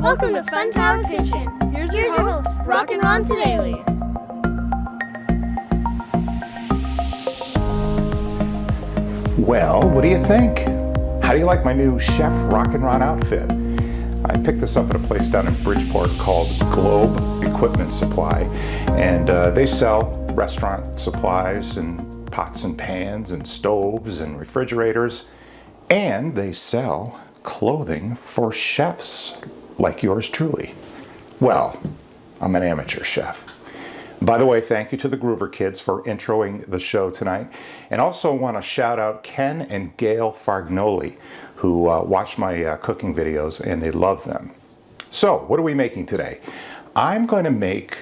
Welcome to Fun Tower Kitchen. Here's your host, Rockin' Sedaille. Well, what do you think? How do you like my new Chef Rockin' outfit? I picked this up at a place down in Bridgeport called Globe Equipment Supply, and they sell restaurant supplies and pots and pans and stoves and refrigerators, and they sell clothing for chefs like yours truly. Well, I'm an amateur chef. By the way, thank you to the Groover Kids for introing the show tonight. And also want to shout out Ken and Gail Fargnoli, who watch my cooking videos and they love them. So, what are we making today? I'm going to make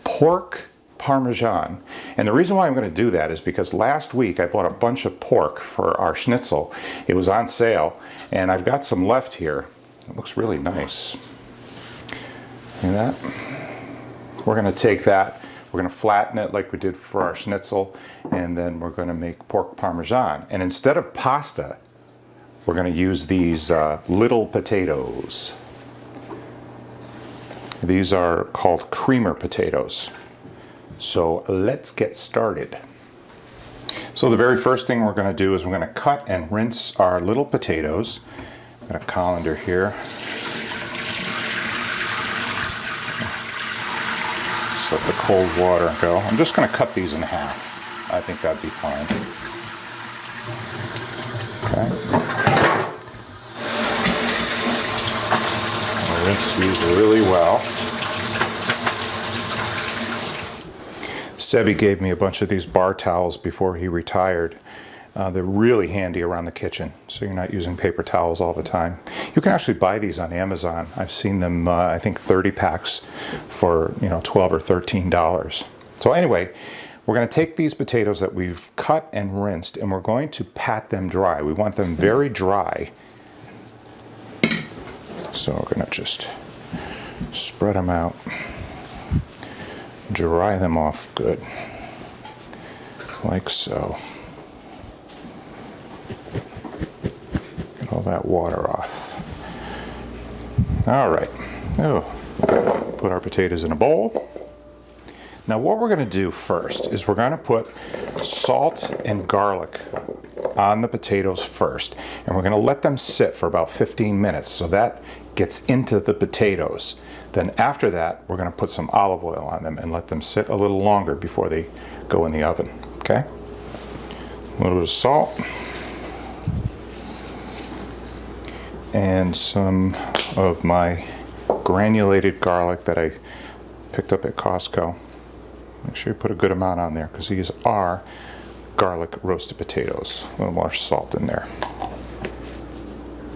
pork Parmesan. And the reason why I'm going to do that is because last week I bought a bunch of pork for our schnitzel. It was on sale, and I've got some left here. It looks really nice. See that? We're going to take that. We're going to flatten it like we did for our schnitzel, and then we're going to make pork Parmesan. And instead of pasta, we're going to use these little potatoes. These are called creamer potatoes. So let's get started. So the very first thing we're going to do is we're going to cut and rinse our little potatoes. I've got a colander here. Let the cold water go. I'm just going to cut these in half. I think that'd be fine. Okay. I'll rinse these really well. Sebi gave me a bunch of these bar towels before he retired. They're really handy around the kitchen, so you're not using paper towels all the time. You can actually buy these on Amazon. I've seen them, I think 30 packs for $12 or $13. So anyway, we're going to take these potatoes that we've cut and rinsed, and we're going to pat them dry. We want them very dry. So we're going to just spread them out, dry them off good, like so. All that water off. All right. Oh, put our potatoes in a bowl. Now what we're going to do first is we're going to put salt and garlic on the potatoes first, and we're going to let them sit for about 15 minutes so that gets into the potatoes. Then after that, we're going to put some olive oil on them and let them sit a little longer before they go in the oven. Okay? A little bit of salt. And some of my granulated garlic that I picked up at Costco. Make sure you put a good amount on there because these are garlic roasted potatoes. A little more salt in there.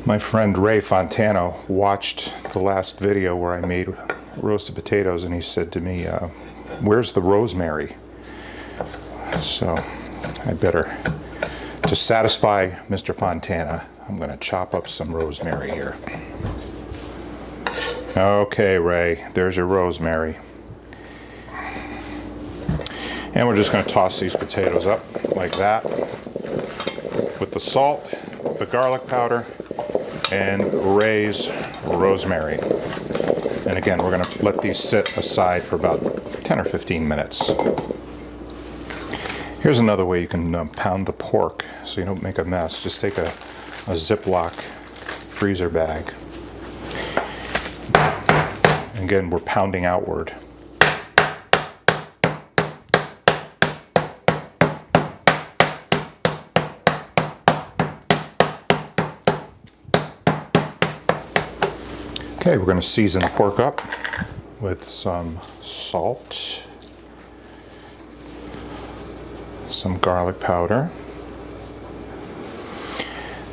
My friend Ray Fontano watched the last video where I made roasted potatoes, and he said to me, where's the rosemary? So I better, to satisfy Mr. Fontana, I'm going to chop up some rosemary here. Okay, Ray, there's your rosemary. And we're just going to toss these potatoes up like that with the salt, the garlic powder, and Ray's rosemary. And again, we're going to let these sit aside for about 10 or 15 minutes. Here's another way you can pound the pork so you don't make a mess. Just take a Ziploc freezer bag. Again, we're pounding outward. Okay, we're going to season the pork up with some salt, some garlic powder,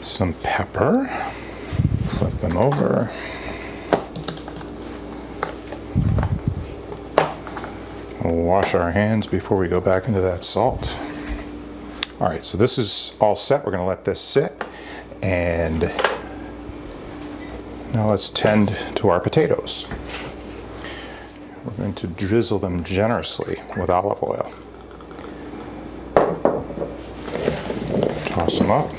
some pepper, flip them over, we'll wash our hands before we go back into that salt. All right, so this is all set. We're going to let this sit, and now let's tend to our potatoes. We're going to drizzle them generously with olive oil. Toss them up.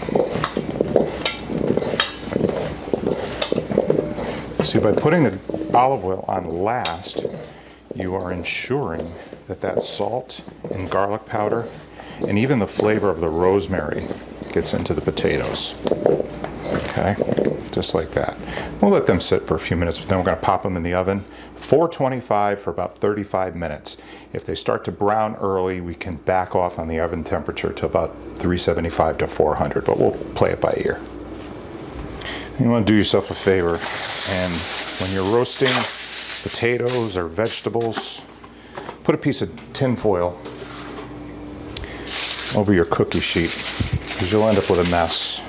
See, by putting the olive oil on last, you are ensuring that that salt and garlic powder and even the flavor of the rosemary gets into the potatoes. Okay, just like that. We'll let them sit for a few minutes, but then we're going to pop them in the oven, 425 for about 35 minutes. If they start to brown early, we can back off on the oven temperature to about 375 to 400, but we'll play it by ear. You want to do yourself a favor, and when you're roasting potatoes or vegetables, put a piece of tin foil over your cookie sheet, because you'll end up with a mess.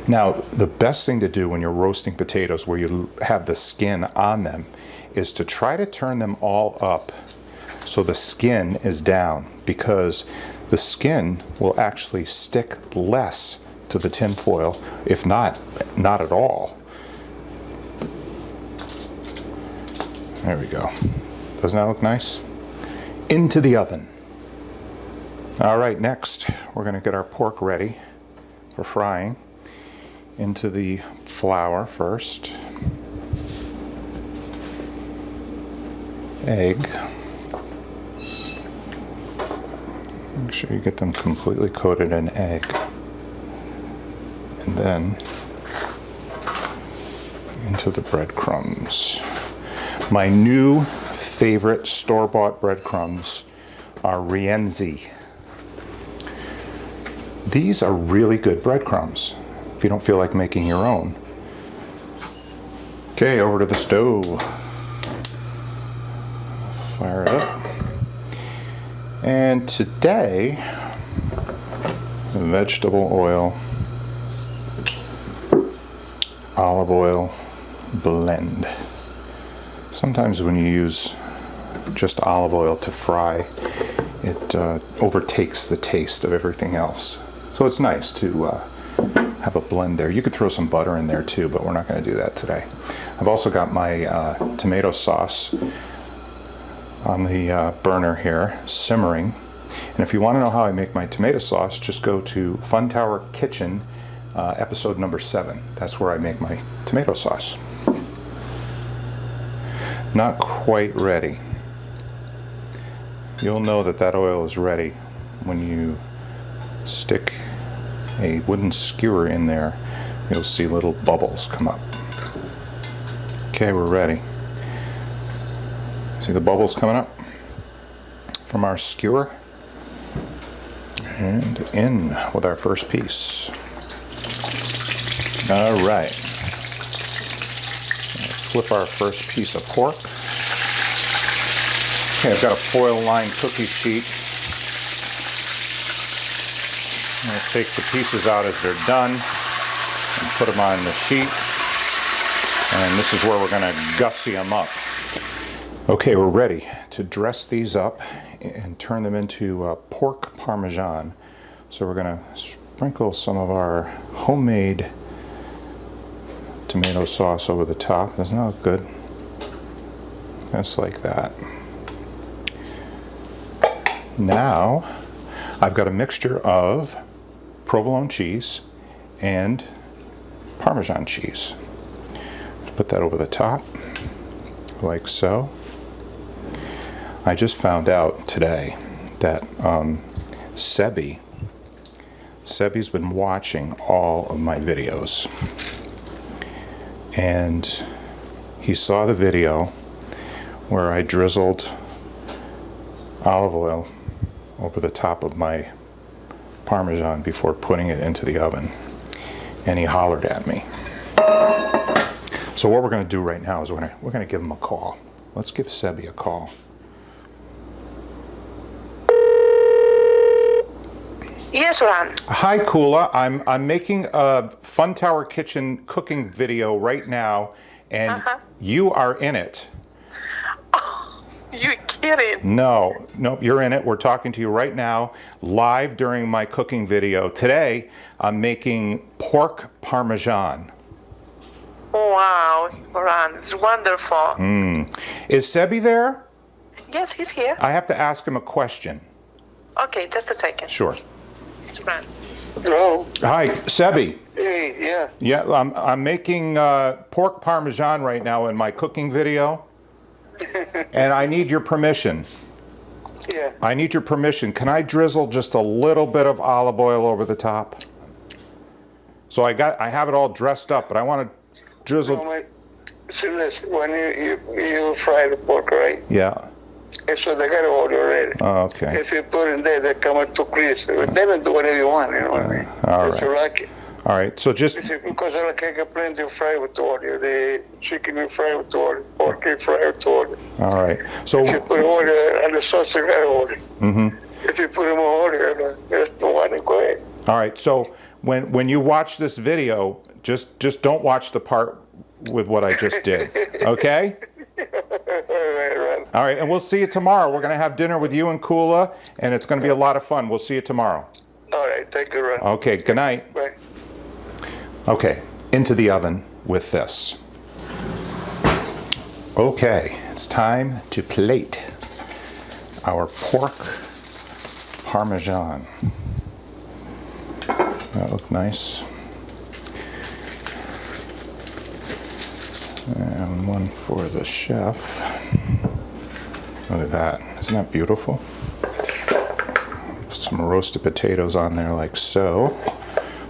Now, the best thing to do when you're roasting potatoes where you have the skin on them is to try to turn them all up so the skin is down, because the skin will actually stick less to the tin foil, if not at all. There we go. Doesn't that look nice? Into the oven. All right, next we're going to get our pork ready for frying. Into the flour first. Egg. Make sure you get them completely coated in egg. And then into the breadcrumbs. My new favorite store-bought breadcrumbs are Rienzi. These are really good breadcrumbs if you don't feel like making your own. Okay, over to the stove. Fire it up. And today, vegetable oil, olive oil blend. Sometimes when you use just olive oil to fry, it overtakes the taste of everything else. So it's nice to have a blend there. You could throw some butter in there too, but we're not going to do that today. I've also got my tomato sauce on the burner here, simmering. And if you want to know how I make my tomato sauce, just go to Fun Tower Kitchen, episode number 7. That's where I make my tomato sauce. Not quite ready. You'll know that that oil is ready when you stick a wooden skewer in there. You'll see little bubbles come up. Okay, we're ready. See the bubbles coming up from our skewer? And in with our first piece. All right. Flip our first piece of pork. Okay, I've got a foil-lined cookie sheet. I'm going to take the pieces out as they're done and put them on the sheet. And this is where we're going to gussy them up. Okay, we're ready to dress these up and turn them into pork Parmesan. So we're going to sprinkle some of our homemade tomato sauce over the top. Doesn't that look good? Just like that. Now, I've got a mixture of provolone cheese and Parmesan cheese. Put that over the top, like so. I just found out today that Sebi's been watching all of my videos. And he saw the video where I drizzled olive oil over the top of my Parmesan before putting it into the oven. And he hollered at me. So what we're going to do right now is we're going to give him a call. Let's give Sebi a call. Yes, Ron. Hi, Kula. I'm making a Fun Tower Kitchen cooking video right now, and you are in it. Oh, you're kidding. No, nope, you're in it. We're talking to you right now, live during my cooking video. Today, I'm making pork Parmesan. Wow, Ron, it's wonderful. Is Sebi there? Yes, he's here. I have to ask him a question. Okay, just a second. Sure. It's Ron. Hello. Hi, Sebi. Hey, yeah. Yeah, I'm making pork parmesan right now in my cooking video, and I need your permission. Yeah. I need your permission. Can I drizzle just a little bit of olive oil over the top? So I have it all dressed up, but I want to drizzle. So listen, when you fry the pork, right? Yeah. So they got oil already. Oh, okay. If you put in there, they come out too crisp. Then do whatever you want, you know what I mean? All It's right. Rockin. All right. So just Because I like I plenty of fry with oil. The chicken you fry with oil, pork you fry with oil. all right. So If you put oil on the sauce, you got oil. If you put more oil, there's no one. Go ahead. all right. So when you watch this video, just don't watch the part with what I just did. Okay? Right. All right. And we'll see you tomorrow. We're gonna have dinner with you and Kula, and it's gonna be a lot of fun. We'll see you tomorrow. All right. Thank you, Ron. Okay. Good night. Bye. Okay, into the oven with this. Okay, it's time to plate our pork parmesan. That look nice. And one for the chef. Look at that, isn't that beautiful? Put some roasted potatoes on there like so.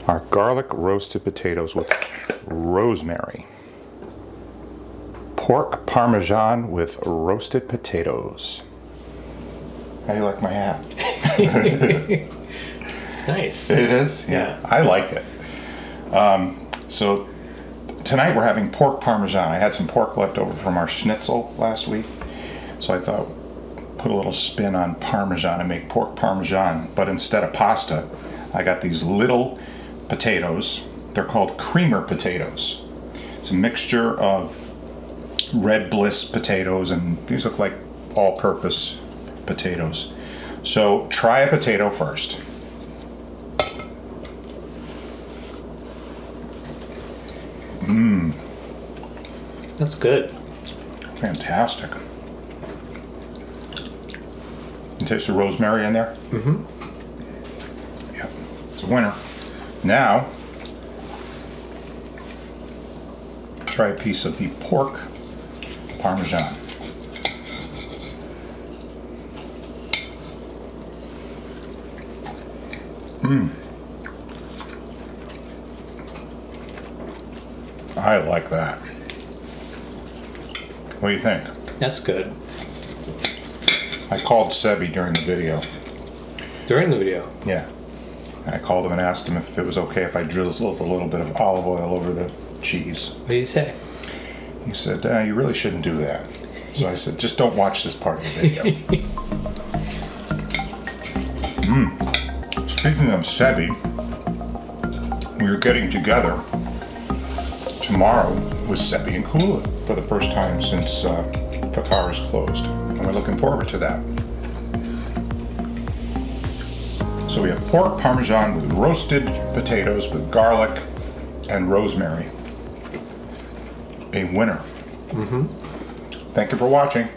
Our garlic roasted potatoes with rosemary. Pork parmesan with roasted potatoes. How do you like my hat? It's nice. It is? Yeah. I like it. So tonight we're having pork parmesan. I had some pork left over from our schnitzel last week. So I thought, put a little spin on parmesan and make pork parmesan. But instead of pasta, I got these little potatoes. They're called creamer potatoes. It's a mixture of red bliss potatoes, and these look like all-purpose potatoes. So try a potato first. That's good. Fantastic. You taste the rosemary in there? Mm-hmm. Yeah, it's a winner. Now, try a piece of the pork parmesan. I like that. What do you think? That's good. I called Sebi during the video. During the video. Yeah. I called him and asked him if it was okay if I drizzled a little bit of olive oil over the cheese. What do you say? He said, you really shouldn't do that. So I said, just don't watch this part of the video. Speaking of Sebi, we're getting together tomorrow with Sebi and Kula for the first time since Fakara's closed. And we're looking forward to that. So we have pork parmesan with roasted potatoes with garlic and rosemary. A winner. Thank you for watching.